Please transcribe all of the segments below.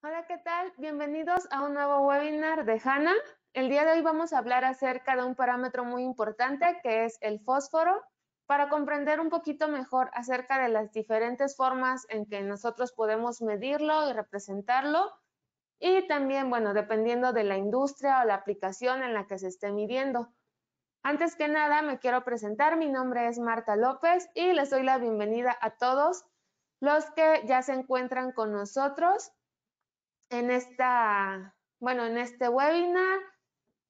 Hola, ¿qué tal? Bienvenidos a un nuevo webinar de HANA. El día de hoy vamos a hablar acerca de un parámetro muy importante que es el fósforo, para comprender un poquito mejor acerca de las diferentes formas en que nosotros podemos medirlo y representarlo, y también, bueno, dependiendo de la industria o la aplicación en la que se esté midiendo. Antes que nada, me quiero presentar. Mi nombre es Marta López y les doy la bienvenida a todos los que ya se encuentran con nosotros en en este webinar.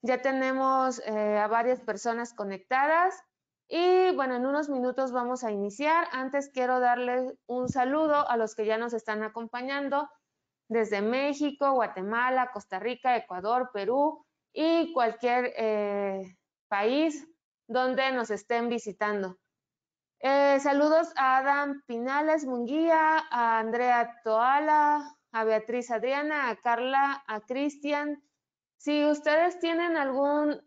Ya tenemos a varias personas conectadas y bueno, en unos minutos vamos a iniciar. Antes quiero darles un saludo a los que ya nos están acompañando desde México, Guatemala, Costa Rica, Ecuador, Perú y cualquier país donde nos estén visitando. Saludos a Adam Pinales Munguía, a Andrea Toala, a Beatriz Adriana, a Carla, a Cristian. Si ustedes tienen algún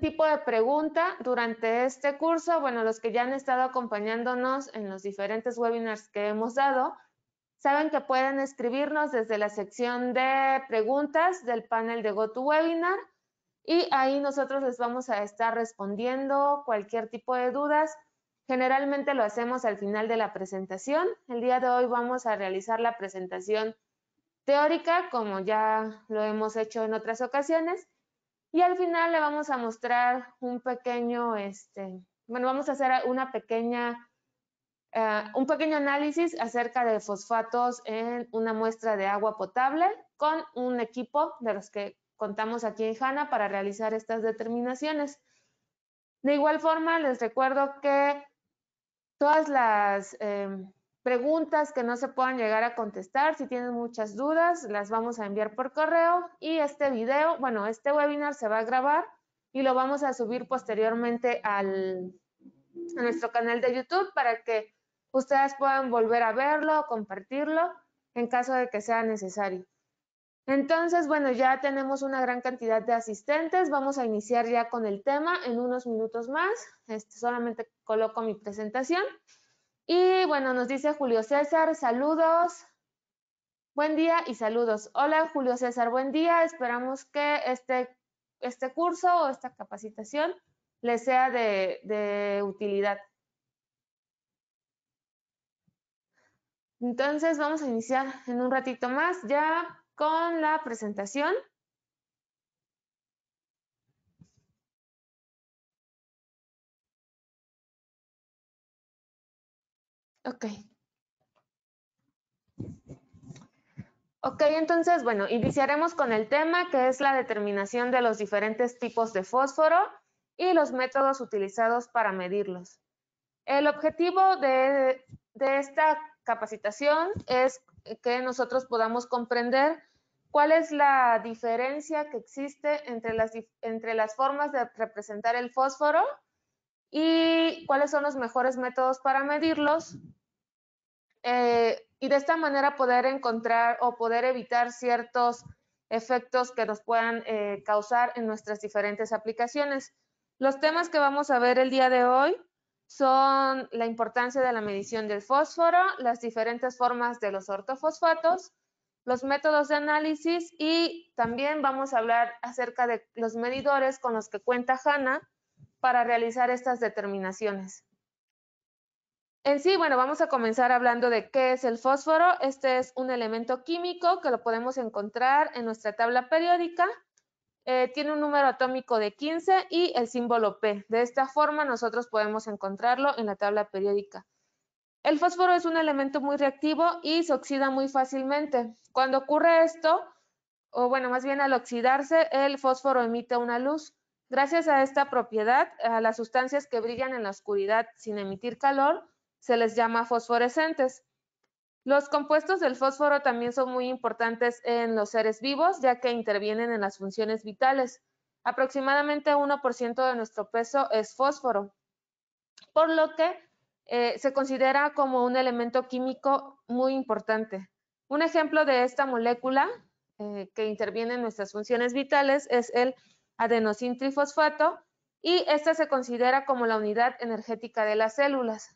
tipo de pregunta durante este curso, bueno, los que ya han estado acompañándonos en los diferentes webinars que hemos dado, saben que pueden escribirnos desde la sección de preguntas del panel de GoToWebinar y ahí nosotros les vamos a estar respondiendo cualquier tipo de dudas. Generalmente lo hacemos al final de la presentación. El día de hoy vamos a realizar la presentación teórica, como ya lo hemos hecho en otras ocasiones, y al final le vamos a mostrar un pequeño, vamos a hacer un pequeño análisis acerca de fosfatos en una muestra de agua potable con un equipo de los que contamos aquí en HANA para realizar estas determinaciones. De igual forma, les recuerdo que todas las preguntas que no se puedan llegar a contestar, si tienen muchas dudas, las vamos a enviar por correo, y este webinar se va a grabar y lo vamos a subir posteriormente a nuestro canal de YouTube para que ustedes puedan volver a verlo, compartirlo en caso de que sea necesario. Entonces, bueno, ya tenemos una gran cantidad de asistentes. Vamos a iniciar ya con el tema en unos minutos más. Solamente coloco mi presentación. Y bueno, nos dice Julio César, saludos. Buen día y saludos. Hola, Julio César, buen día. Esperamos que este curso o esta capacitación les sea de utilidad. Entonces, vamos a iniciar en un ratito más ya con la presentación. Ok. Ok, entonces, bueno, iniciaremos con el tema que es la determinación de los diferentes tipos de fósforo y los métodos utilizados para medirlos. El objetivo de esta capacitación es que nosotros podamos comprender cuál es la diferencia que existe entre las formas de representar el fósforo y cuáles son los mejores métodos para medirlos, y de esta manera poder encontrar o poder evitar ciertos efectos que nos puedan causar en nuestras diferentes aplicaciones. Los temas que vamos a ver el día de hoy son la importancia de la medición del fósforo, las diferentes formas de los ortofosfatos, los métodos de análisis, y también vamos a hablar acerca de los medidores con los que cuenta HANA para realizar estas determinaciones. En sí, bueno, vamos a comenzar hablando de qué es el fósforo. Este es un elemento químico que lo podemos encontrar en nuestra tabla periódica. Tiene un número atómico de 15 y el símbolo P. De esta forma nosotros podemos encontrarlo en la tabla periódica. El fósforo es un elemento muy reactivo y se oxida muy fácilmente. Cuando ocurre esto, o bueno, más bien al oxidarse, el fósforo emite una luz. Gracias a esta propiedad, a las sustancias que brillan en la oscuridad sin emitir calor, se les llama fosforescentes. Los compuestos del fósforo también son muy importantes en los seres vivos, ya que intervienen en las funciones vitales. Aproximadamente 1% de nuestro peso es fósforo, por lo que se considera como un elemento químico muy importante. Un ejemplo de esta molécula que interviene en nuestras funciones vitales es el adenosintrifosfato, y esta se considera como la unidad energética de las células.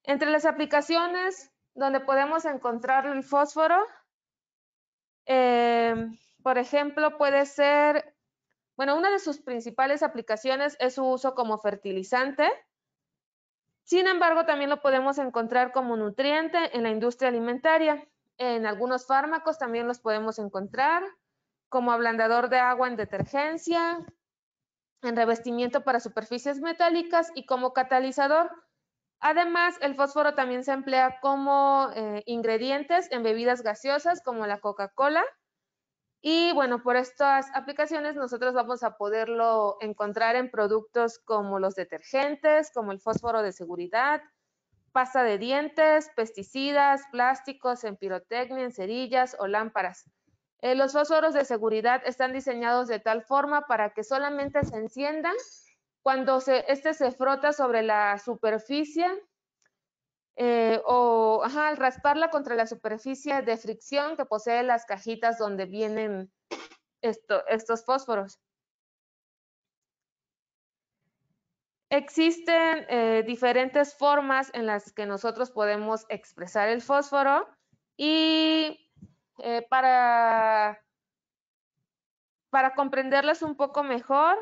Entre las aplicaciones donde podemos encontrar el fósforo, por ejemplo, puede ser, bueno, una de sus principales aplicaciones es su uso como fertilizante. Sin embargo, también lo podemos encontrar como nutriente en la industria alimentaria. En algunos fármacos también los podemos encontrar como ablandador de agua en detergencia, en revestimiento para superficies metálicas y como catalizador. Además, el fósforo también se emplea como ingredientes en bebidas gaseosas como la Coca-Cola. Y bueno, por estas aplicaciones nosotros vamos a poderlo encontrar en productos como los detergentes, como el fósforo de seguridad, pasta de dientes, pesticidas, plásticos, en pirotecnia, en cerillas o lámparas. Los fósforos de seguridad están diseñados de tal forma para que solamente se enciendan cuando este se frota sobre la superficie al rasparla contra la superficie de fricción que posee las cajitas donde vienen estos fósforos. Existen diferentes formas en las que nosotros podemos expresar el fósforo y para comprenderlas un poco mejor,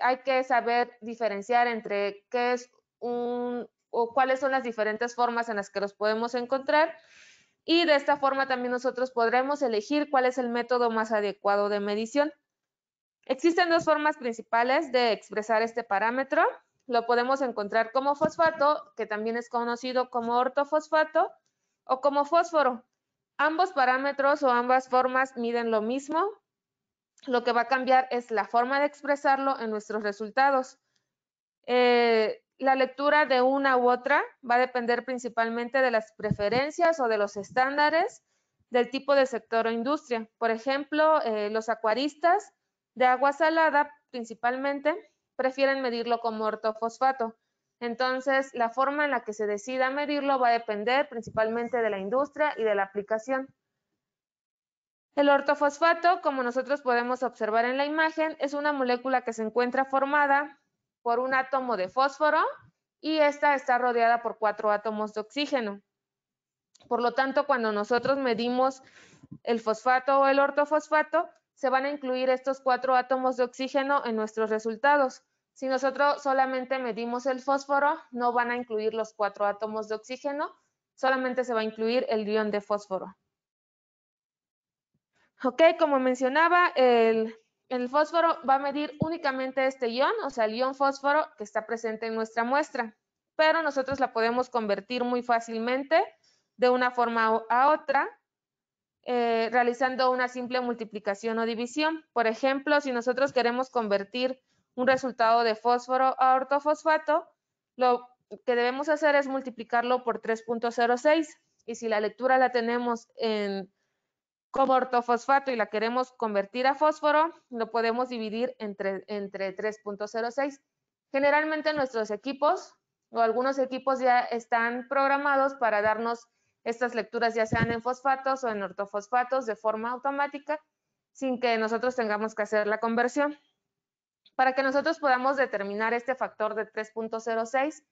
hay que saber diferenciar entre qué es o cuáles son las diferentes formas en las que los podemos encontrar, y de esta forma también nosotros podremos elegir cuál es el método más adecuado de medición. Existen dos formas principales de expresar este parámetro. Lo podemos encontrar como fosfato, que también es conocido como ortofosfato, o como fósforo. Ambos parámetros o ambas formas miden lo mismo. Lo que va a cambiar es la forma de expresarlo en nuestros resultados. La lectura de una u otra va a depender principalmente de las preferencias o de los estándares del tipo de sector o industria. Por ejemplo, los acuaristas de agua salada principalmente prefieren medirlo como ortofosfato. Entonces, la forma en la que se decida medirlo va a depender principalmente de la industria y de la aplicación. El ortofosfato, como nosotros podemos observar en la imagen, es una molécula que se encuentra formada por un átomo de fósforo y esta está rodeada por 4 átomos de oxígeno. Por lo tanto, cuando nosotros medimos el fosfato o el ortofosfato, se van a incluir estos 4 átomos de oxígeno en nuestros resultados. Si nosotros solamente medimos el fósforo, no van a incluir los 4 átomos de oxígeno, solamente se va a incluir el ion de fósforo. Ok, como mencionaba, el fósforo va a medir únicamente este ion, o sea, el ion fósforo que está presente en nuestra muestra, pero nosotros la podemos convertir muy fácilmente de una forma a otra, realizando una simple multiplicación o división. Por ejemplo, si nosotros queremos convertir un resultado de fósforo a ortofosfato, lo que debemos hacer es multiplicarlo por 3.06, y si la lectura la tenemos como ortofosfato y la queremos convertir a fósforo, lo podemos dividir entre 3.06. Generalmente nuestros equipos o algunos equipos ya están programados para darnos estas lecturas, ya sean en fosfatos o en ortofosfatos, de forma automática, sin que nosotros tengamos que hacer la conversión. Para que nosotros podamos determinar este factor de 3.06,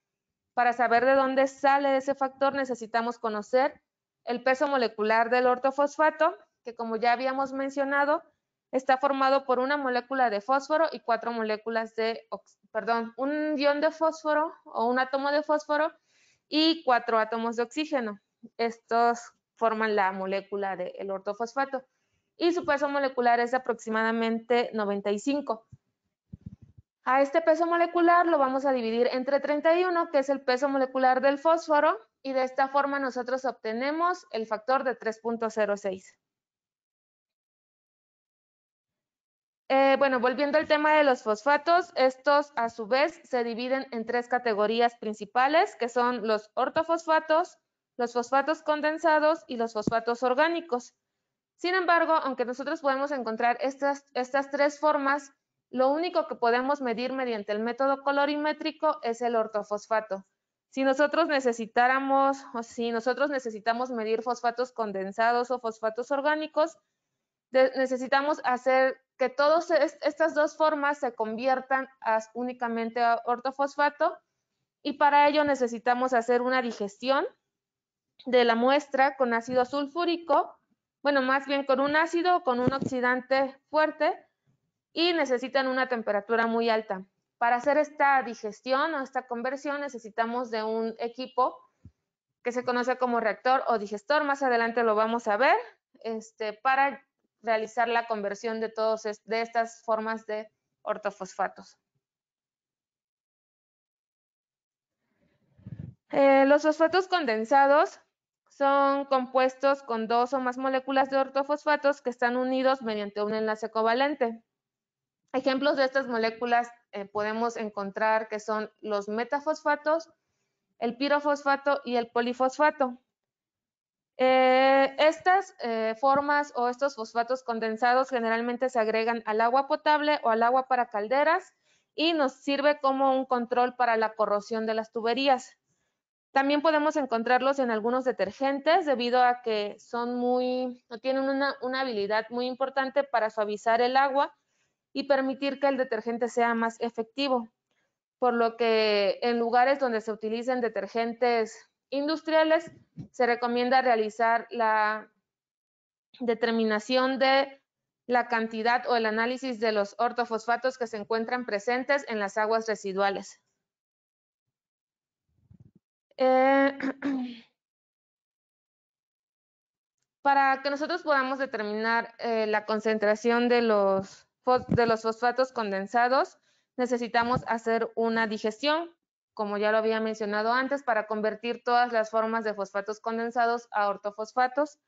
para saber de dónde sale ese factor necesitamos conocer el peso molecular del ortofosfato, que como ya habíamos mencionado, está formado por una molécula de fósforo y 4 moléculas de, un ion de fósforo o un átomo de fósforo y 4 átomos de oxígeno. Estos forman la molécula del ortofosfato y su peso molecular es de aproximadamente 95. A este peso molecular lo vamos a dividir entre 31, que es el peso molecular del fósforo, y de esta forma nosotros obtenemos el factor de 3.06. Bueno, volviendo al tema de los fosfatos, estos a su vez se dividen en 3 categorías principales, que son los ortofosfatos, los fosfatos condensados y los fosfatos orgánicos. Sin embargo, aunque nosotros podemos encontrar estas 3 formas, lo único que podemos medir mediante el método colorimétrico es el ortofosfato. Si nosotros necesitamos medir fosfatos condensados o fosfatos orgánicos, necesitamos hacer que todas estas 2 formas se conviertan únicamente a ortofosfato y para ello necesitamos hacer una digestión de la muestra con ácido sulfúrico, bueno, más bien con un ácido o con un oxidante fuerte, y necesitan una temperatura muy alta. Para hacer esta digestión o esta conversión necesitamos de un equipo que se conoce como reactor o digestor, más adelante lo vamos a ver, para realizar la conversión de de estas formas de ortofosfatos. Los fosfatos condensados son compuestos con 2 o más moléculas de ortofosfatos que están unidos mediante un enlace covalente. Ejemplos de estas moléculas podemos encontrar que son los metafosfatos, el pirofosfato y el polifosfato. Estas formas o estos fosfatos condensados generalmente se agregan al agua potable o al agua para calderas y nos sirve como un control para la corrosión de las tuberías. También podemos encontrarlos en algunos detergentes debido a que tienen una habilidad muy importante para suavizar el agua y permitir que el detergente sea más efectivo, por lo que en lugares donde se utilicen detergentes industriales se recomienda realizar la determinación de la cantidad o el análisis de los ortofosfatos que se encuentran presentes en las aguas residuales. Para que nosotros podamos determinar la concentración de los fosfatos condensados, necesitamos hacer una digestión, como ya lo había mencionado antes, para convertir todas las formas de fosfatos condensados a ortofosfatos.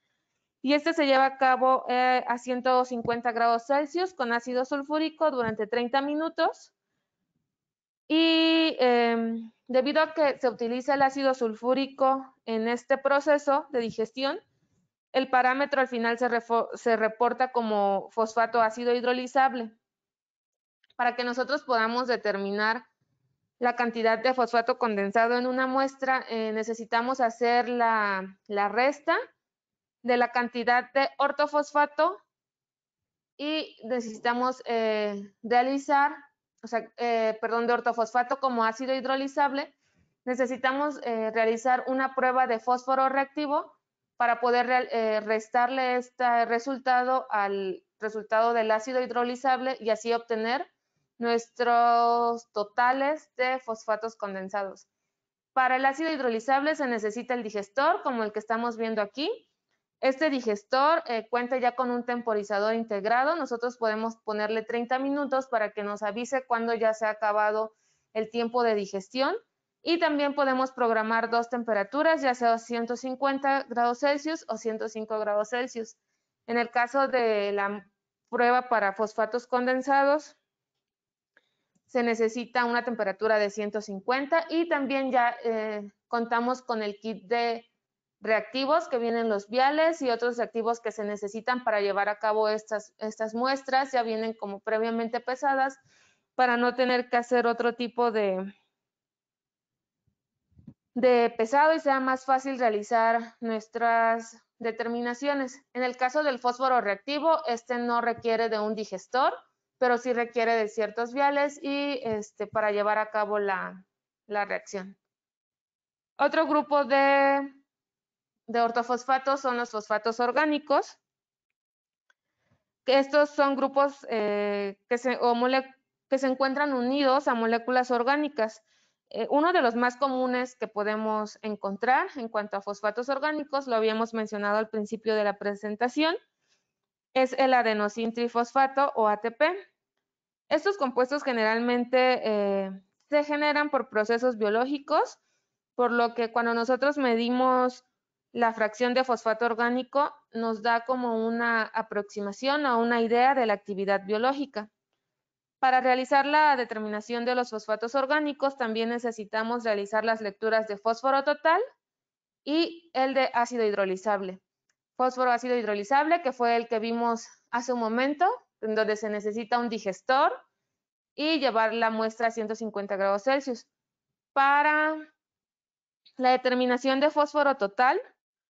Y se lleva a cabo a 150 grados Celsius con ácido sulfúrico durante 30 minutos. Y debido a que se utiliza el ácido sulfúrico en este proceso de digestión, el parámetro al final se reporta como fosfato ácido hidrolizable. Para que nosotros podamos determinar la cantidad de fosfato condensado en una muestra, necesitamos hacer la resta de la cantidad de ortofosfato y necesitamos realizar, de ortofosfato como ácido hidrolizable, necesitamos realizar una prueba de fósforo reactivo para poder restarle este resultado al resultado del ácido hidrolizable y así obtener nuestros totales de fosfatos condensados. Para el ácido hidrolizable se necesita el digestor, como el que estamos viendo aquí. Este digestor cuenta ya con un temporizador integrado. Nosotros podemos ponerle 30 minutos para que nos avise cuando ya se ha acabado el tiempo de digestión. Y también podemos programar 2 temperaturas, ya sea 150 grados Celsius o 105 grados Celsius. En el caso de la prueba para fosfatos condensados, se necesita una temperatura de 150 y también ya contamos con el kit de reactivos que vienen los viales y otros reactivos que se necesitan para llevar a cabo estas muestras. Ya vienen como previamente pesadas para no tener que hacer otro tipo de pesado y sea más fácil realizar nuestras determinaciones. En el caso del fósforo reactivo, no requiere de un digestor, pero sí requiere de ciertos viales y para llevar a cabo la reacción. Otro grupo de ortofosfatos son los fosfatos orgánicos, que estos son grupos que se encuentran unidos a moléculas orgánicas. Uno de los más comunes que podemos encontrar en cuanto a fosfatos orgánicos, lo habíamos mencionado al principio de la presentación, es el adenosintrifosfato o ATP. Estos compuestos generalmente se generan por procesos biológicos, por lo que cuando nosotros medimos la fracción de fosfato orgánico nos da como una aproximación o una idea de la actividad biológica. Para realizar la determinación de los fosfatos orgánicos también necesitamos realizar las lecturas de fósforo total y el de ácido hidrolizable. Fósforo ácido hidrolizable, que fue el que vimos hace un momento, en donde se necesita un digestor y llevar la muestra a 150 grados Celsius. Para la determinación de fósforo total,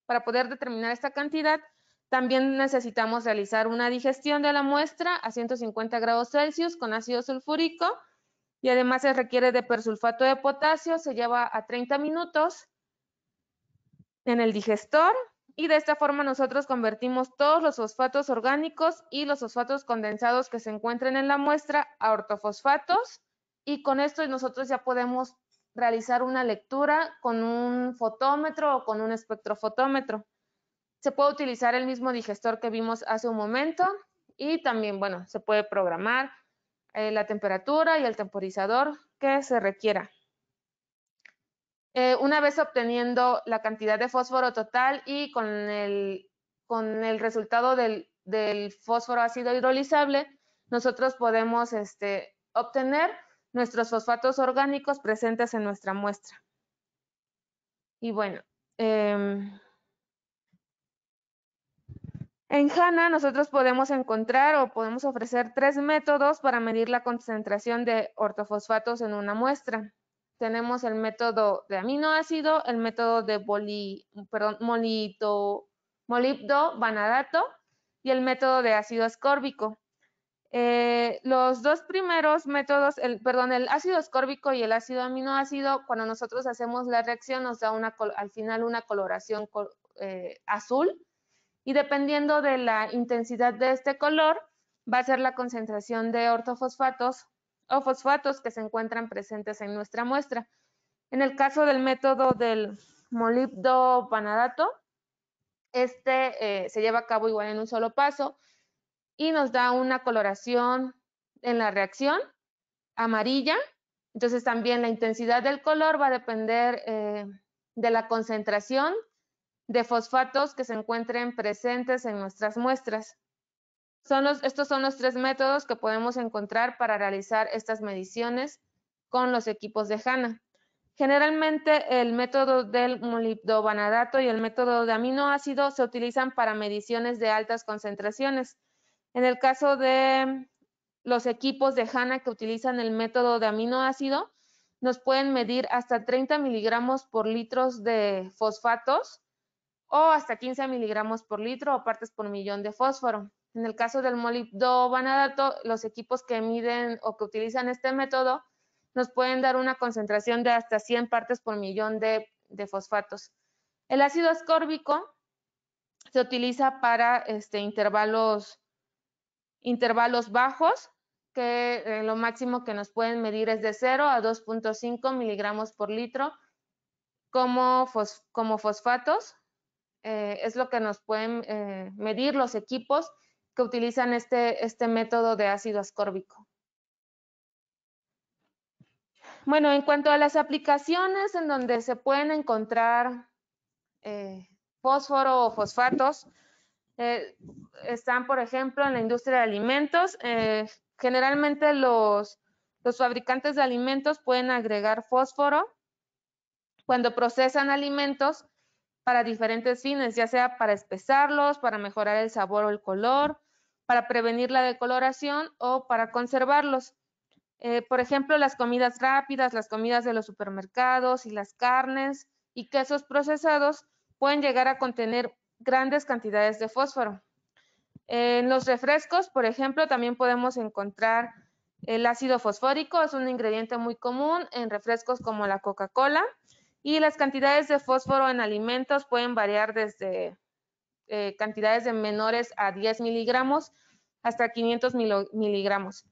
para poder determinar esta cantidad, también necesitamos realizar una digestión de la muestra a 150 grados Celsius con ácido sulfúrico y además se requiere de persulfato de potasio, se lleva a 30 minutos en el digestor y de esta forma nosotros convertimos todos los fosfatos orgánicos y los fosfatos condensados que se encuentren en la muestra a ortofosfatos y con esto nosotros ya podemos realizar una lectura con un fotómetro o con un espectrofotómetro. Se puede utilizar el mismo digestor que vimos hace un momento y también, bueno, se puede programar la temperatura y el temporizador que se requiera. Una vez obteniendo la cantidad de fósforo total y con el resultado del fósforo ácido hidrolizable, nosotros podemos obtener nuestros fosfatos orgánicos presentes en nuestra muestra. Y bueno, en HANA nosotros podemos encontrar o podemos ofrecer 3 métodos para medir la concentración de ortofosfatos en una muestra. Tenemos el método de aminoácido, el método de molibdo-vanadato y el método de ácido ascórbico. Los dos primeros métodos, el ácido ascórbico y el ácido aminoácido, cuando nosotros hacemos la reacción nos da al final una coloración azul y dependiendo de la intensidad de este color va a ser la concentración de ortofosfatos o fosfatos que se encuentran presentes en nuestra muestra. En el caso del método del molibdo-vanadato, se lleva a cabo igual en un solo paso y nos da una coloración en la reacción amarilla. Entonces también la intensidad del color va a depender de la concentración de fosfatos que se encuentren presentes en nuestras muestras. Estos son los 3 métodos que podemos encontrar para realizar estas mediciones con los equipos de HANA. Generalmente el método del molibdovanadato y el método de aminoácido se utilizan para mediciones de altas concentraciones. En el caso de los equipos de HANA que utilizan el método de aminoácido, nos pueden medir hasta 30 miligramos por litro de fosfatos o hasta 15 miligramos por litro o partes por millón de fósforo. En el caso del molibdovanadato, los equipos que miden o que utilizan este método nos pueden dar una concentración de hasta 100 partes por millón de fosfatos. El ácido ascórbico se utiliza para intervalos bajos, que lo máximo que nos pueden medir es de 0 a 2.5 miligramos por litro como fosfatos. Es lo que nos pueden medir los equipos que utilizan este método de ácido ascórbico. Bueno, en cuanto a las aplicaciones en donde se pueden encontrar fósforo o fosfatos, están, por ejemplo, en la industria de alimentos. Generalmente los fabricantes de alimentos pueden agregar fósforo cuando procesan alimentos para diferentes fines, ya sea para espesarlos, para mejorar el sabor o el color, para prevenir la decoloración o para conservarlos. Por ejemplo, las comidas rápidas, las comidas de los supermercados y las carnes y quesos procesados pueden llegar a contener grandes cantidades de fósforo. En los refrescos, por ejemplo, también podemos encontrar el ácido fosfórico, es un ingrediente muy común en refrescos como la Coca-Cola, y las cantidades de fósforo en alimentos pueden variar desde cantidades de menores a 10 miligramos hasta 500 miligramos.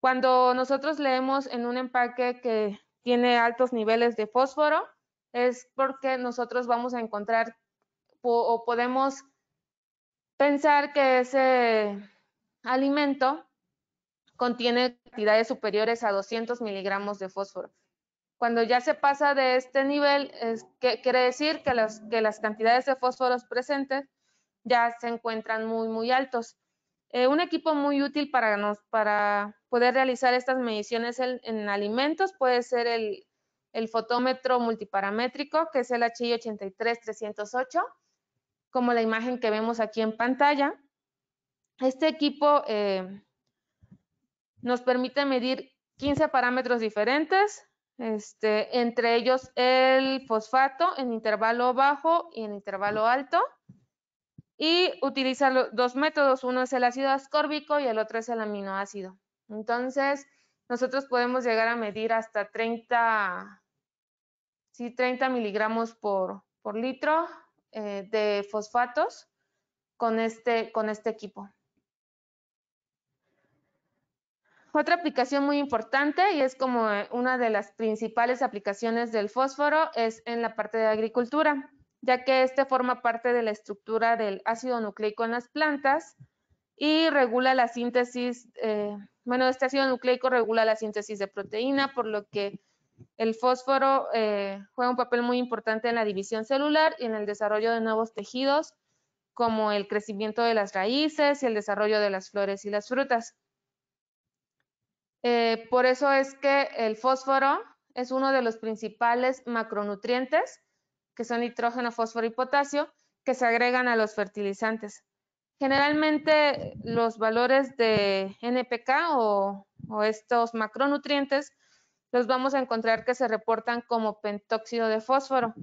Cuando nosotros leemos en un empaque que tiene altos niveles de fósforo, es porque nosotros vamos a encontrar o podemos pensar que ese alimento contiene cantidades superiores a 200 miligramos de fósforo. Cuando ya se pasa de este nivel, quiere decir que las cantidades de fósforos presentes ya se encuentran muy altos. Un equipo muy útil para poder realizar estas mediciones en alimentos puede ser el fotómetro multiparamétrico, que es el HI 83308, como la imagen que vemos aquí en pantalla. Este equipo nos permite medir 15 parámetros diferentes, entre ellos el fosfato en intervalo bajo y en intervalo alto, y utiliza dos métodos, uno es el ácido ascórbico y el otro es el aminoácido. Entonces, nosotros podemos llegar a medir hasta 30 miligramos por litro de fosfatos con este equipo. Otra aplicación muy importante, y es como una de las principales aplicaciones del fósforo, es en la parte de agricultura, ya que este forma parte de la estructura del ácido nucleico en las plantas y regula la síntesis, este ácido nucleico regula la síntesis de proteína, por lo que el fósforo juega un papel muy importante en la división celular y en el desarrollo de nuevos tejidos, como el crecimiento de las raíces y el desarrollo de las flores y las frutas. Por eso es que el fósforo es uno de los principales macronutrientes, que son nitrógeno, fósforo y potasio, que se agregan a los fertilizantes. Generalmente los valores de NPK o estos macronutrientes los vamos a encontrar que se reportan como pentóxido de fósforo.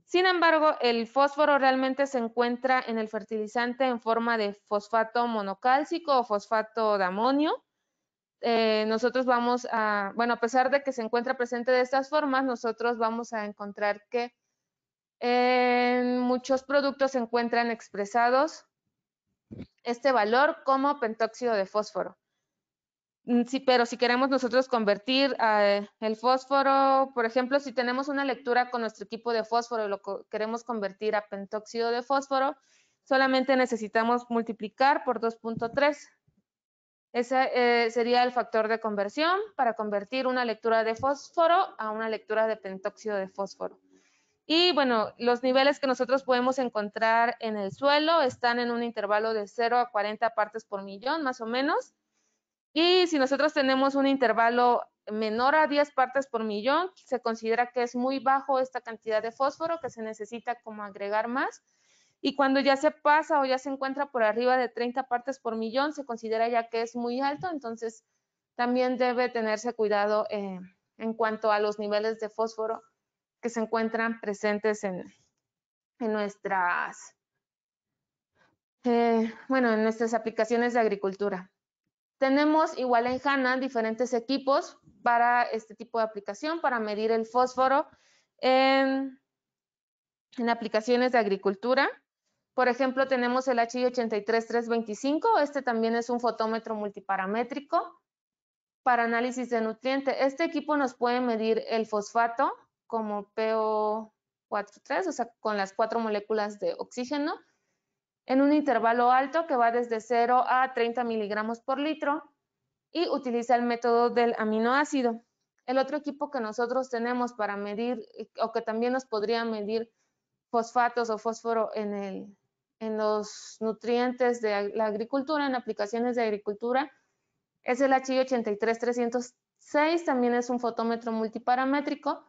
Sin embargo, el fósforo realmente se encuentra en el fertilizante en forma de fosfato monocálcico o fosfato de amonio. Nosotros vamos a, a pesar de que se encuentra presente de estas formas, nosotros vamos a encontrar que en muchos productos se encuentran expresados este valor como pentóxido de fósforo. Sí, pero si queremos nosotros convertir el fósforo, por ejemplo, si tenemos una lectura con nuestro equipo de fósforo y lo queremos convertir a pentóxido de fósforo, solamente necesitamos multiplicar por 2.3. Ese sería el factor de conversión para convertir una lectura de fósforo a una lectura de pentóxido de fósforo. Y bueno, los niveles que nosotros podemos encontrar en el suelo están en un intervalo de 0 a 40 partes por millón, más o menos. Y si nosotros tenemos un intervalo menor a 10 partes por millón, se considera que es muy bajo esta cantidad de fósforo, que se necesita como agregar más. Y cuando ya se pasa o ya se encuentra por arriba de 30 partes por millón, se considera ya que es muy alto, entonces también debe tenerse cuidado en cuanto a los niveles de fósforo que se encuentran presentes en nuestras, en nuestras aplicaciones de agricultura. Tenemos igual en HANA diferentes equipos para este tipo de aplicación, para medir el fósforo en aplicaciones de agricultura. Por ejemplo, tenemos el HI83325, este también es un fotómetro multiparamétrico para análisis de nutriente. Este equipo nos puede medir el fosfato como PO43, o sea, con las 4 moléculas de oxígeno, en un intervalo alto que va desde 0 a 30 miligramos por litro y utiliza el método del aminoácido. El otro equipo que nosotros tenemos para medir, o que también nos podría medir fosfatos o fósforo en los nutrientes de la agricultura, en aplicaciones de agricultura, es el HI83306, también es un fotómetro multiparamétrico.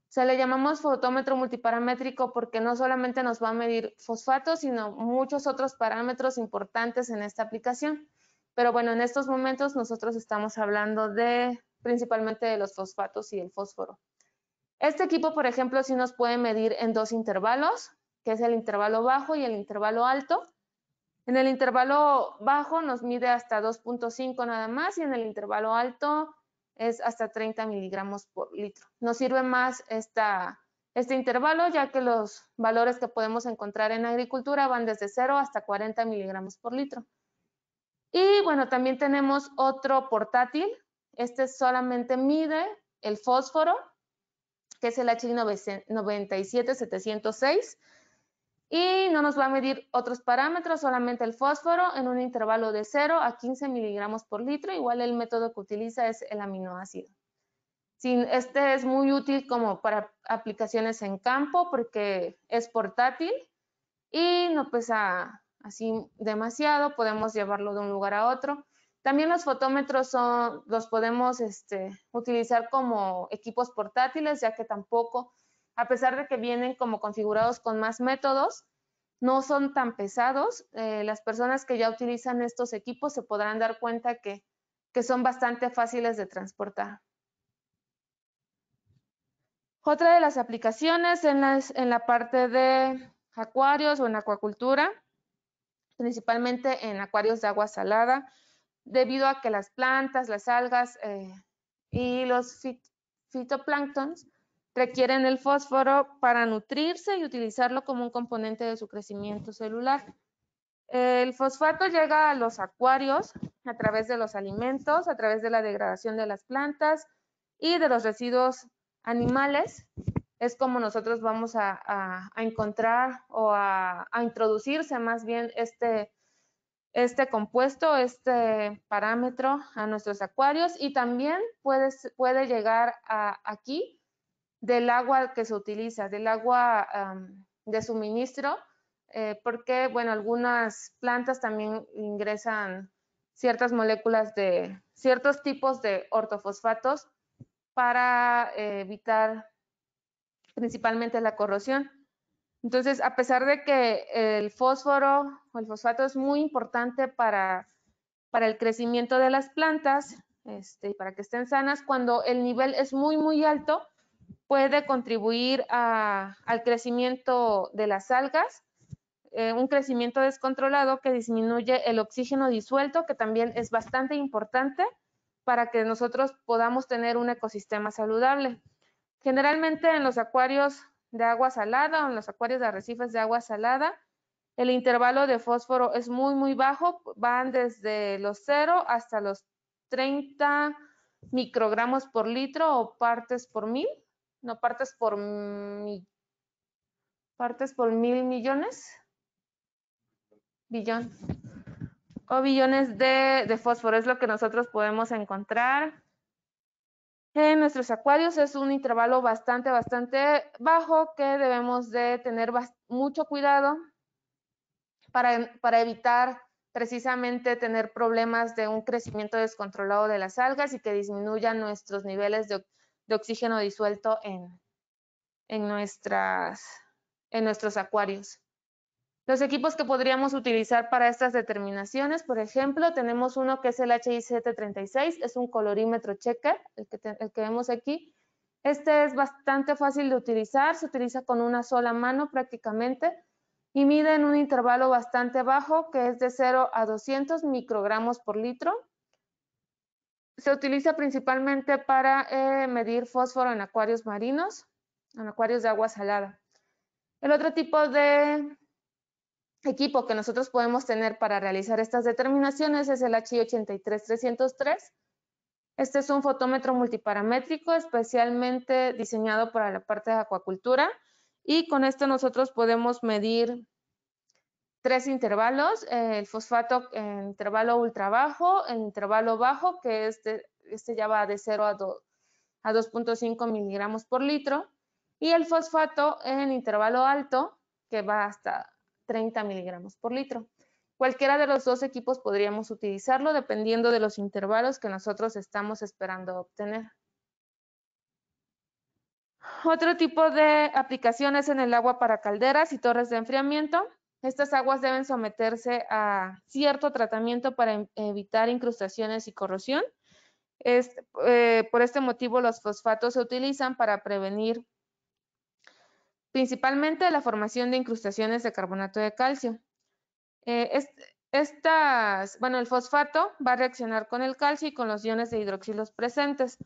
Se le llamamos fotómetro multiparamétrico porque no solamente nos va a medir fosfatos, sino muchos otros parámetros importantes en esta aplicación. Pero bueno, en estos momentos nosotros estamos hablando principalmente de los fosfatos y el fósforo. Este equipo, por ejemplo, sí nos puede medir en 2 intervalos, que es el intervalo bajo y el intervalo alto. En el intervalo bajo nos mide hasta 2.5 nada más y en el intervalo alto es hasta 30 miligramos por litro. Nos sirve más este intervalo, ya que los valores que podemos encontrar en agricultura van desde 0 hasta 40 miligramos por litro. Y bueno, también tenemos otro portátil. Este solamente mide el fósforo, que es el HI97706. Y no nos va a medir otros parámetros, solamente el fósforo en un intervalo de 0 a 15 miligramos por litro. Igual el método que utiliza es el aminoácido. Este es muy útil como para aplicaciones en campo porque es portátil y no pesa así demasiado, podemos llevarlo de un lugar a otro. También los fotómetros los podemos utilizar como equipos portátiles, ya que tampoco, a pesar de que vienen como configurados con más métodos, no son tan pesados. Las personas que ya utilizan estos equipos se podrán dar cuenta que son bastante fáciles de transportar. Otra de las aplicaciones en la parte de acuarios o en acuacultura, principalmente en acuarios de agua salada, debido a que las plantas, las algas y los fitoplanctons requieren el fósforo para nutrirse y utilizarlo como un componente de su crecimiento celular. El fosfato llega a los acuarios a través de los alimentos, a través de la degradación de las plantas y de los residuos animales. Es como nosotros vamos a encontrar o a introducirse más bien este compuesto, este parámetro a nuestros acuarios, y también puede llegar aquí del agua que se utiliza, del agua de suministro, porque, bueno, algunas plantas también ingresan ciertas moléculas de ciertos tipos de ortofosfatos para evitar principalmente la corrosión. Entonces, a pesar de que el fósforo o el fosfato es muy importante para el crecimiento de las plantas, para que estén sanas, cuando el nivel es muy, muy alto, puede contribuir al crecimiento de las algas, un crecimiento descontrolado que disminuye el oxígeno disuelto, que también es bastante importante para que nosotros podamos tener un ecosistema saludable. Generalmente en los acuarios de agua salada o en los acuarios de arrecifes de agua salada, el intervalo de fósforo es muy, muy bajo, van desde los 0 hasta los 30 microgramos por litro o partes por mil, no, partes por mil millones, billón, o billones de fósforo, es lo que nosotros podemos encontrar en nuestros acuarios. Es un intervalo bastante bajo que debemos de tener mucho cuidado para evitar precisamente tener problemas de un crecimiento descontrolado de las algas y que disminuyan nuestros niveles de oxígeno disuelto en nuestros acuarios. Los equipos que podríamos utilizar para estas determinaciones, por ejemplo, tenemos uno que es el HI736, es un colorímetro checker, el que vemos aquí. Este es bastante fácil de utilizar, se utiliza con una sola mano prácticamente y mide en un intervalo bastante bajo, que es de 0 a 200 microgramos por litro. Se utiliza principalmente para medir fósforo en acuarios marinos, en acuarios de agua salada. El otro tipo de equipo que nosotros podemos tener para realizar estas determinaciones es el HI83303. Este es un fotómetro multiparamétrico especialmente diseñado para la parte de acuacultura, y con esto nosotros podemos medir 3 intervalos: el fosfato en intervalo ultra bajo, en intervalo bajo, que este ya va de 0 a 2.5 miligramos por litro, y el fosfato en intervalo alto, que va hasta 30 miligramos por litro. Cualquiera de los dos equipos podríamos utilizarlo dependiendo de los intervalos que nosotros estamos esperando obtener. Otro tipo de aplicaciones en el agua para calderas y torres de enfriamiento. Estas aguas deben someterse a cierto tratamiento para evitar incrustaciones y corrosión. Por este motivo, los fosfatos se utilizan para prevenir principalmente la formación de incrustaciones de carbonato de calcio. El fosfato va a reaccionar con el calcio y con los iones de hidroxilos presentes.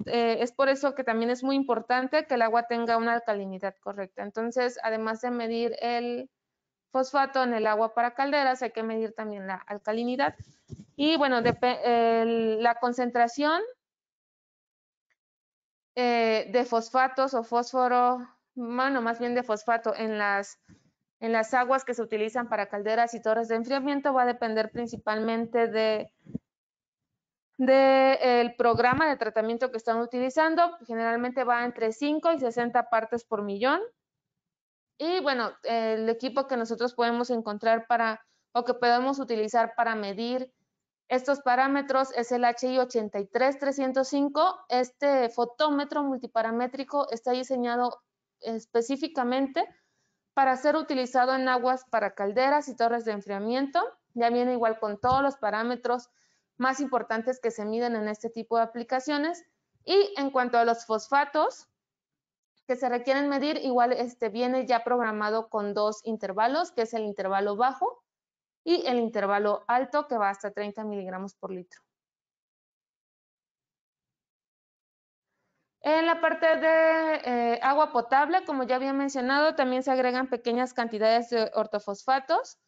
Es por eso que también es muy importante que el agua tenga una alcalinidad correcta. Entonces, además de medir el fosfato en el agua para calderas, hay que medir también la alcalinidad. Y bueno, la concentración de fosfatos o fósforo, bueno, más bien de fosfato en las aguas que se utilizan para calderas y torres de enfriamiento va a depender principalmente del programa de tratamiento que están utilizando. Generalmente va entre 5 y 60 partes por millón. Y bueno, el equipo que nosotros podemos encontrar o que podemos utilizar para medir estos parámetros es el HI83305. Este fotómetro multiparamétrico está diseñado específicamente para ser utilizado en aguas para calderas y torres de enfriamiento. Ya viene igual con todos los parámetros más importantes que se miden en este tipo de aplicaciones. Y en cuanto a los fosfatos que se requieren medir, igual viene ya programado con 2 intervalos, que es el intervalo bajo y el intervalo alto, que va hasta 30 miligramos por litro. En la parte de agua potable, como ya había mencionado, también se agregan pequeñas cantidades de ortofosfatos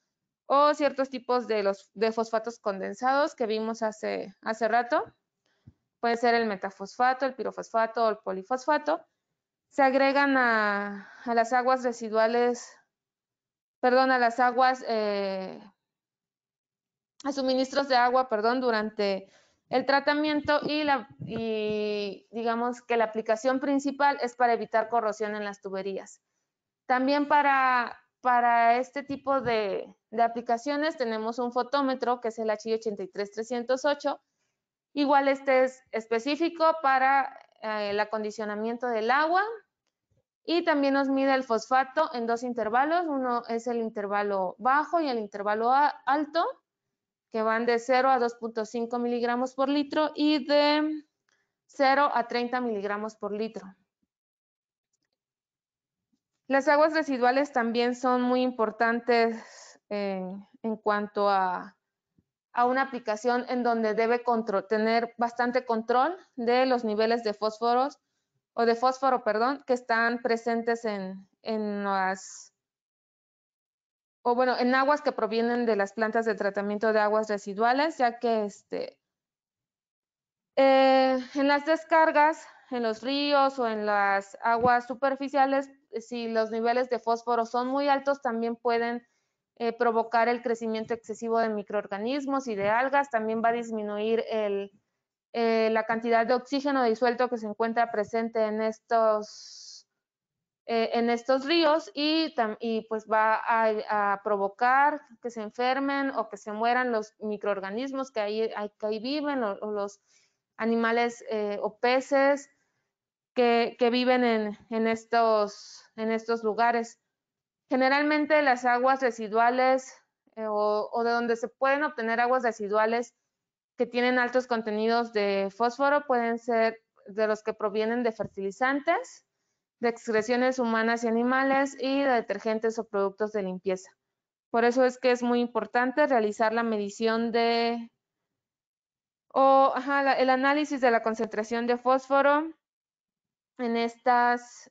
o ciertos tipos de fosfatos condensados que vimos hace rato. Puede ser el metafosfato, el pirofosfato o el polifosfato. Se agregan a las aguas residuales, perdón, a las aguas, a suministros de agua, perdón, durante el tratamiento y digamos que la aplicación principal es para evitar corrosión en las tuberías. También para este tipo de aplicaciones tenemos un fotómetro que es el HI 83308. Igual este es específico para el acondicionamiento del agua y también nos mide el fosfato en dos intervalos. Uno es el intervalo bajo y el intervalo alto, que van de 0 a 2.5 miligramos por litro y de 0 a 30 miligramos por litro. Las aguas residuales también son muy importantes en cuanto a una aplicación en donde debe tener bastante control de los niveles de fósforo, que están presentes en aguas que provienen de las plantas de tratamiento de aguas residuales, ya que en las descargas, en los ríos o en las aguas superficiales, si los niveles de fósforo son muy altos, también pueden provocar el crecimiento excesivo de microorganismos y de algas. También va a disminuir la cantidad de oxígeno disuelto que se encuentra presente en estos ríos y pues va a provocar que se enfermen o que se mueran los microorganismos que ahí viven o los animales o peces que viven en estos lugares. Generalmente las aguas residuales o de donde se pueden obtener aguas residuales que tienen altos contenidos de fósforo pueden ser de los que provienen de fertilizantes, de excreciones humanas y animales y de detergentes o productos de limpieza. Por eso es que es muy importante realizar la medición el análisis de la concentración de fósforo en estas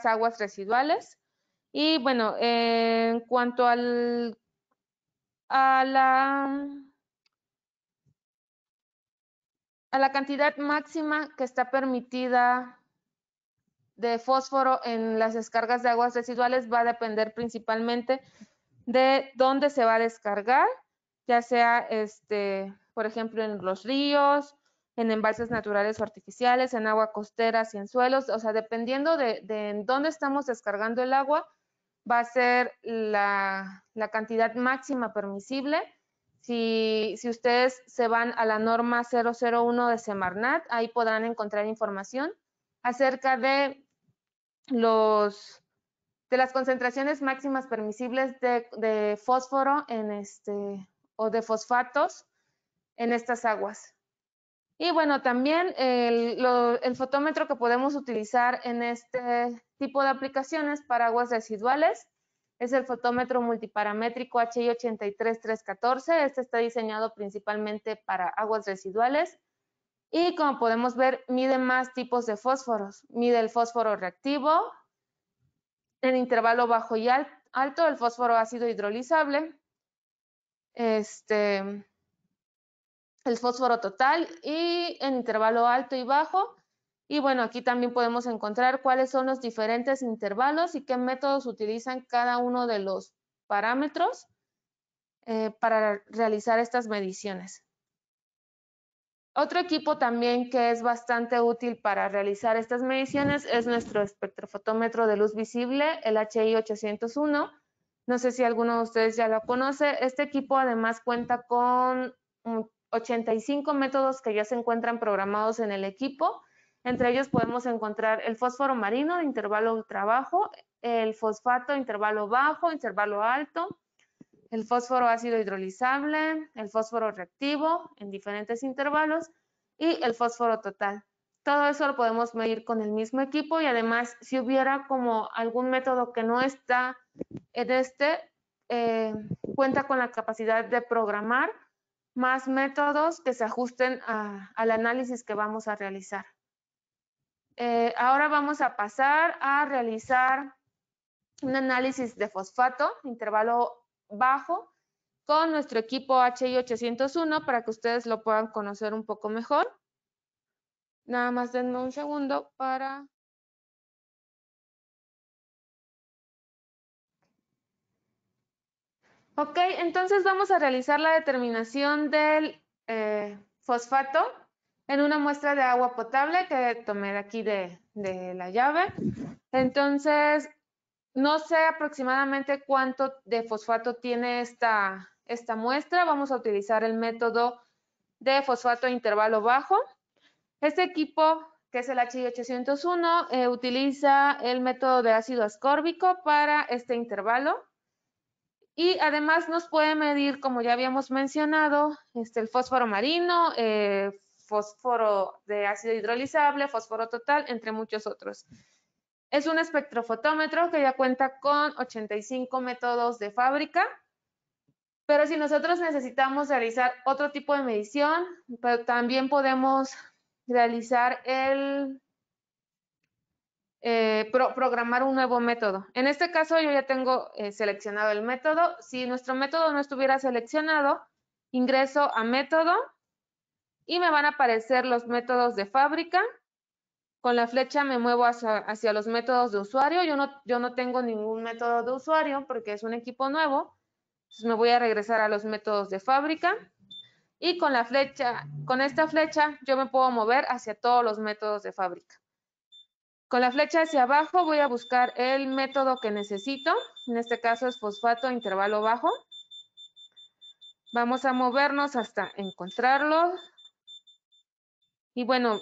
aguas residuales. Y bueno, en cuanto a la cantidad máxima que está permitida de fósforo en las descargas de aguas residuales va a depender principalmente de dónde se va a descargar, ya sea, por ejemplo, en los ríos, en embalses naturales o artificiales, en agua costera y en suelos. O sea, dependiendo de en dónde estamos descargando el agua, va a ser la cantidad máxima permisible. Si ustedes se van a la norma 001 de Semarnat, ahí podrán encontrar información acerca de las concentraciones máximas permisibles de fósforo o de fosfatos en estas aguas. Y bueno, también el fotómetro que podemos utilizar en este tipo de aplicaciones para aguas residuales es el fotómetro multiparamétrico HI 83314. Este está diseñado principalmente para aguas residuales y, como podemos ver, mide más tipos de fósforos. Mide el fósforo reactivo, en intervalo bajo y alto, el fósforo ácido hidrolizable, el fósforo total y en intervalo alto y bajo. Y bueno, aquí también podemos encontrar cuáles son los diferentes intervalos y qué métodos utilizan cada uno de los parámetros para realizar estas mediciones. Otro equipo también que es bastante útil para realizar estas mediciones es nuestro espectrofotómetro de luz visible, el HI 801. No sé si alguno de ustedes ya lo conoce. Este equipo además cuenta con 85 métodos que ya se encuentran programados en el equipo. Entre ellos podemos encontrar el fósforo marino de intervalo ultra bajo, el fosfato de intervalo bajo, intervalo alto, el fósforo ácido hidrolizable, el fósforo reactivo en diferentes intervalos y el fósforo total. Todo eso lo podemos medir con el mismo equipo y además si hubiera como algún método que no está en cuenta con la capacidad de programar más métodos que se ajusten al análisis que vamos a realizar. Ahora vamos a pasar a realizar un análisis de fosfato, intervalo bajo, con nuestro equipo HI 801 para que ustedes lo puedan conocer un poco mejor. Nada más denme un segundo para... Ok, entonces vamos a realizar la determinación del fosfato en una muestra de agua potable que tomé de aquí de la llave. Entonces, no sé aproximadamente cuánto de fosfato tiene esta muestra. Vamos a utilizar el método de fosfato a intervalo bajo. Este equipo, que es el HI 801, utiliza el método de ácido ascórbico para este intervalo. Y además nos puede medir, como ya habíamos mencionado, el fósforo marino, fósforo de ácido hidrolizable, fósforo total, entre muchos otros. Es un espectrofotómetro que ya cuenta con 85 métodos de fábrica, pero si nosotros necesitamos realizar otro tipo de medición, pero también podemos realizar programar un nuevo método. En este caso yo ya tengo seleccionado el método. Si nuestro método no estuviera seleccionado, ingreso a método y me van a aparecer los métodos de fábrica. Con la flecha me muevo hacia los métodos de usuario. Yo no tengo ningún método de usuario porque es un equipo nuevo. Entonces me voy a regresar a los métodos de fábrica. Y con esta flecha yo me puedo mover hacia todos los métodos de fábrica. Con la flecha hacia abajo voy a buscar el método que necesito. En este caso es fosfato a intervalo bajo. Vamos a movernos hasta encontrarlo. Y bueno,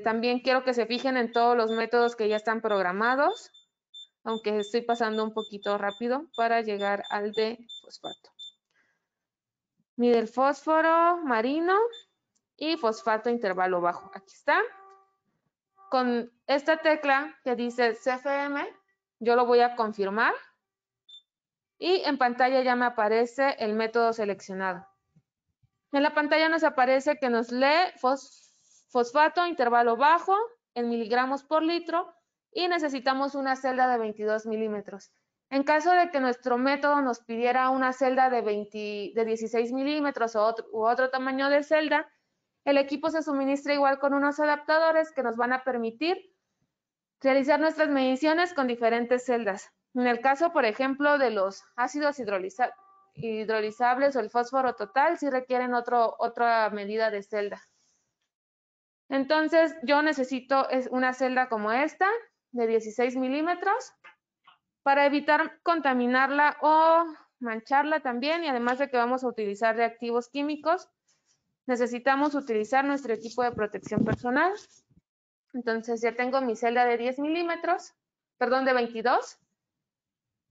también quiero que se fijen en todos los métodos que ya están programados, aunque estoy pasando un poquito rápido para llegar al de fosfato. Mide el fósforo marino y fosfato a intervalo bajo. Aquí está. Con esta tecla que dice CFM, yo lo voy a confirmar. Y en pantalla ya me aparece el método seleccionado. En la pantalla nos aparece que nos lee fosfato intervalo bajo en miligramos por litro y necesitamos una celda de 22 milímetros. En caso de que nuestro método nos pidiera una celda de 16 milímetros u otro tamaño de celda, el equipo se suministra igual con unos adaptadores que nos van a permitir realizar nuestras mediciones con diferentes celdas. En el caso, por ejemplo, de los ácidos hidrolizables o el fósforo total, sí requieren otra medida de celda. Entonces, yo necesito una celda como esta, de 16 milímetros, para evitar contaminarla o mancharla también, y además de que vamos a utilizar reactivos químicos, necesitamos utilizar nuestro equipo de protección personal. Entonces ya tengo mi celda de 10 milímetros, perdón, de 22.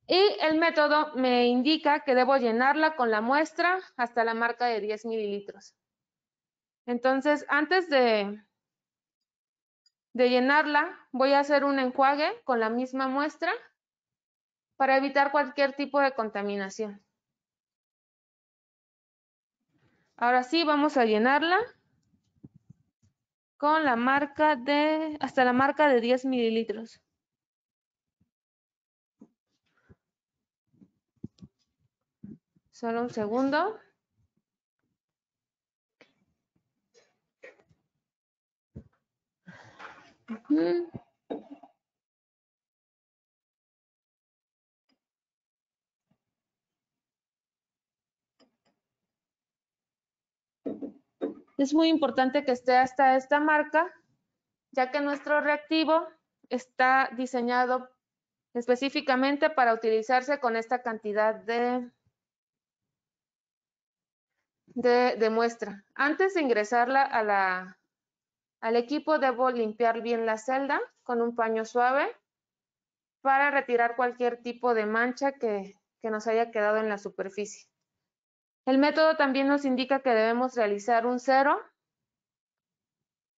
Y el método me indica que debo llenarla con la muestra hasta la marca de 10 mililitros. Entonces, antes de llenarla, voy a hacer un enjuague con la misma muestra para evitar cualquier tipo de contaminación. Ahora sí, vamos a llenarla con la marca hasta la marca de 10 mililitros. Solo un segundo. Es muy importante que esté hasta esta marca, ya que nuestro reactivo está diseñado específicamente para utilizarse con esta cantidad de muestra. Antes de ingresarla al equipo, debo limpiar bien la celda con un paño suave para retirar cualquier tipo de mancha que nos haya quedado en la superficie. El método también nos indica que debemos realizar un 0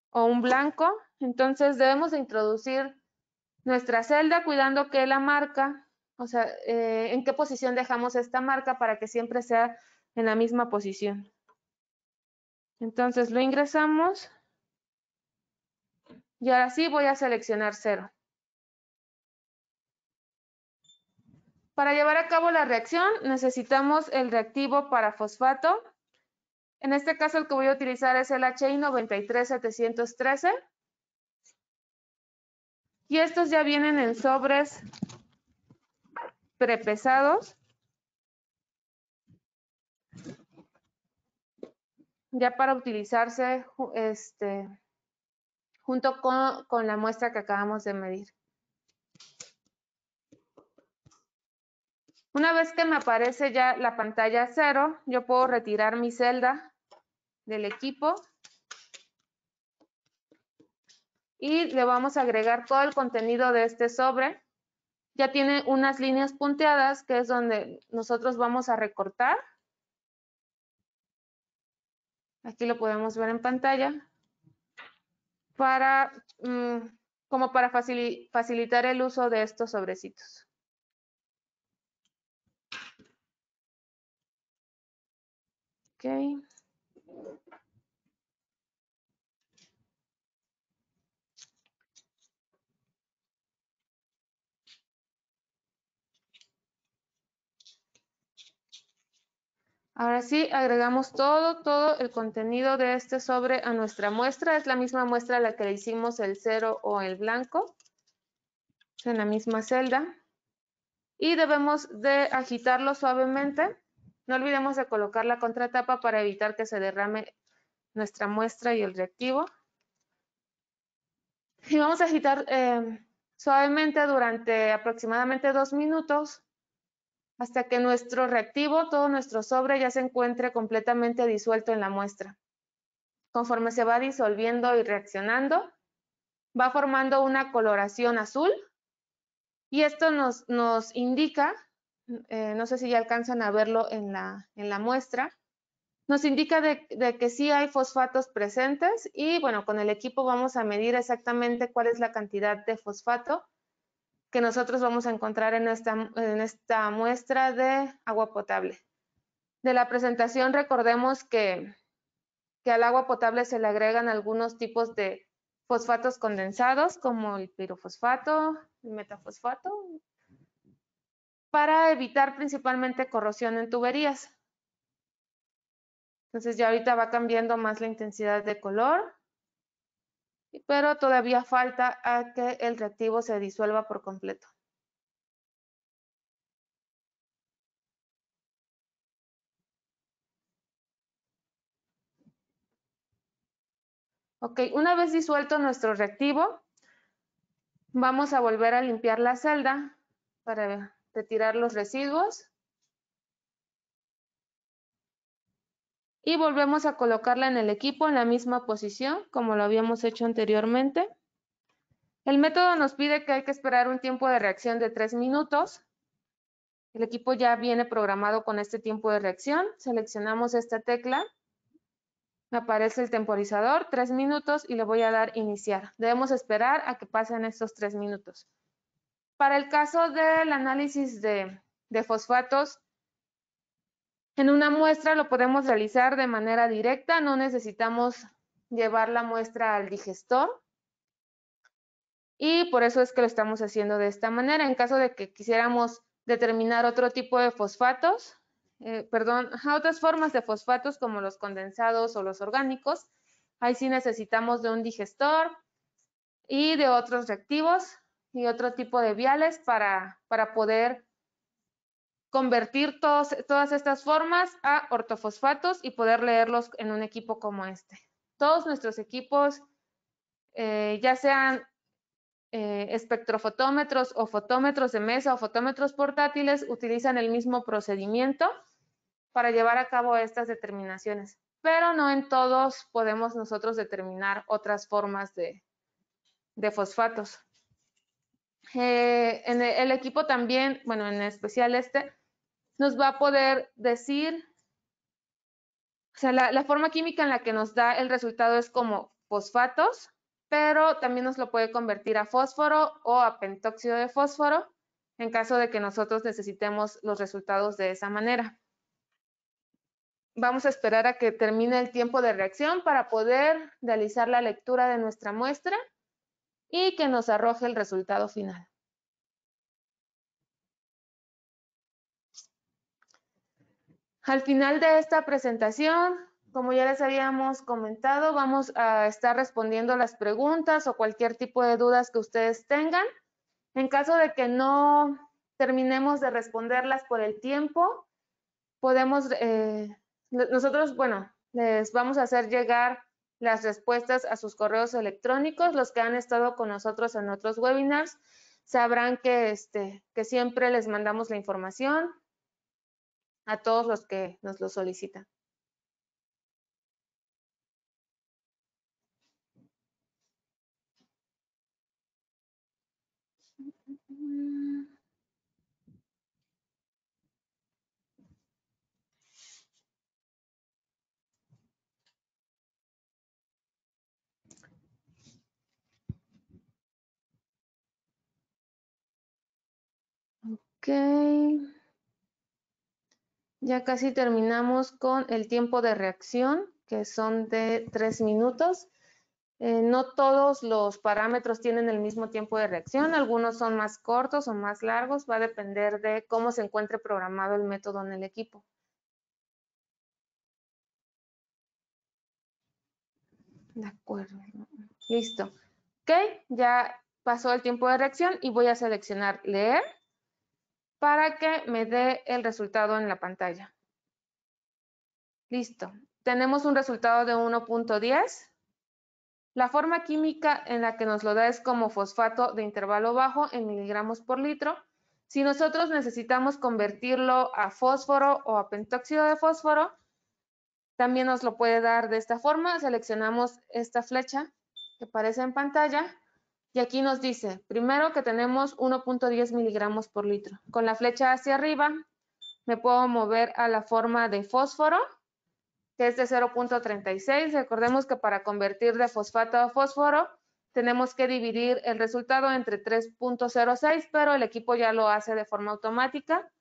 o un blanco, entonces debemos de introducir nuestra celda cuidando que la marca, o sea, en qué posición dejamos esta marca para que siempre sea en la misma posición. Entonces lo ingresamos Y ahora sí voy a seleccionar 0. Para llevar a cabo la reacción necesitamos el reactivo para fosfato. En este caso el que voy a utilizar es el HI 93713. Y estos ya vienen en sobres prepesados. Ya para utilizarse junto con la muestra que acabamos de medir. Una vez que me aparece ya la pantalla 0, yo puedo retirar mi celda del equipo y le vamos a agregar todo el contenido de este sobre. Ya tiene unas líneas punteadas, que es donde nosotros vamos a recortar. Aquí lo podemos ver en pantalla. Como para facilitar el uso de estos sobrecitos. Ok. Ahora sí, agregamos todo el contenido de este sobre a nuestra muestra. Es la misma muestra a la que le hicimos el 0 o el blanco. Es en la misma celda. Y debemos de agitarlo suavemente. No olvidemos de colocar la contratapa para evitar que se derrame nuestra muestra y el reactivo. Y vamos a agitar suavemente durante aproximadamente 2 minutos hasta que nuestro reactivo, todo nuestro sobre, ya se encuentre completamente disuelto en la muestra. Conforme se va disolviendo y reaccionando, va formando una coloración azul y esto nos indica, no sé si ya alcanzan a verlo en la muestra, nos indica de que sí hay fosfatos presentes y bueno, con el equipo vamos a medir exactamente cuál es la cantidad de fosfato que nosotros vamos a encontrar en esta muestra de agua potable. De la presentación recordemos que al agua potable se le agregan algunos tipos de fosfatos condensados como el pirofosfato, el metafosfato, para evitar principalmente corrosión en tuberías. Entonces ya ahorita va cambiando más la intensidad de color, pero todavía falta a que el reactivo se disuelva por completo. Ok, una vez disuelto nuestro reactivo, vamos a volver a limpiar la celda para retirar los residuos. Y volvemos a colocarla en el equipo en la misma posición como lo habíamos hecho anteriormente. El método nos pide que hay que esperar un tiempo de reacción de 3 minutos. El equipo ya viene programado con este tiempo de reacción. Seleccionamos esta tecla. Me aparece el temporizador, 3 minutos y le voy a dar iniciar. Debemos esperar a que pasen estos 3 minutos. Para el caso del análisis de fosfatos, en una muestra lo podemos realizar de manera directa, no necesitamos llevar la muestra al digestor. Y por eso es que lo estamos haciendo de esta manera. En caso de que quisiéramos determinar otro tipo de fosfatos, otras formas de fosfatos como los condensados o los orgánicos, ahí sí necesitamos de un digestor y de otros reactivos y otro tipo de viales para poder convertir todas estas formas a ortofosfatos y poder leerlos en un equipo como este. Todos nuestros equipos, ya sean espectrofotómetros o fotómetros de mesa o fotómetros portátiles, utilizan el mismo procedimiento para llevar a cabo estas determinaciones, pero no en todos podemos nosotros determinar otras formas de fosfatos. En el equipo también, bueno, en especial nos va a poder decir, o sea, la forma química en la que nos da el resultado es como fosfatos, pero también nos lo puede convertir a fósforo o a pentóxido de fósforo en caso de que nosotros necesitemos los resultados de esa manera. Vamos a esperar a que termine el tiempo de reacción para poder realizar la lectura de nuestra muestra y que nos arroje el resultado final. Al final de esta presentación, como ya les habíamos comentado, vamos a estar respondiendo las preguntas o cualquier tipo de dudas que ustedes tengan. En caso de que no terminemos de responderlas por el tiempo, podemos, nosotros, bueno, les vamos a hacer llegar las respuestas a sus correos electrónicos. Los que han estado con nosotros en otros webinars sabrán que siempre les mandamos la información a todos los que nos lo solicitan. Ok. Ya casi terminamos con el tiempo de reacción, que son de 3 minutos. No todos los parámetros tienen el mismo tiempo de reacción, algunos son más cortos o más largos, va a depender de cómo se encuentre programado el método en el equipo. De acuerdo. Listo. Ok, ya pasó el tiempo de reacción y voy a seleccionar leer para que me dé el resultado en la pantalla. Listo. Tenemos un resultado de 1.10. La forma química en la que nos lo da es como fosfato de intervalo bajo en miligramos por litro. Si nosotros necesitamos convertirlo a fósforo o a pentóxido de fósforo, también nos lo puede dar de esta forma. Seleccionamos esta flecha que aparece en pantalla y aquí nos dice, primero que tenemos 1.10 miligramos por litro. Con la flecha hacia arriba me puedo mover a la forma de fósforo, que es de 0.36. Recordemos que para convertir de fosfato a fósforo tenemos que dividir el resultado entre 3.06, pero el equipo ya lo hace de forma automática.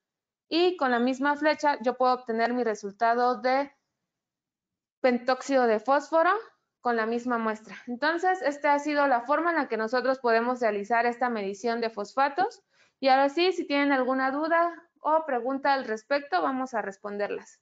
Y con la misma flecha yo puedo obtener mi resultado de pentóxido de fósforo con la misma muestra. Entonces, esta ha sido la forma en la que nosotros podemos realizar esta medición de fosfatos. Y ahora sí, si tienen alguna duda o pregunta al respecto, vamos a responderlas.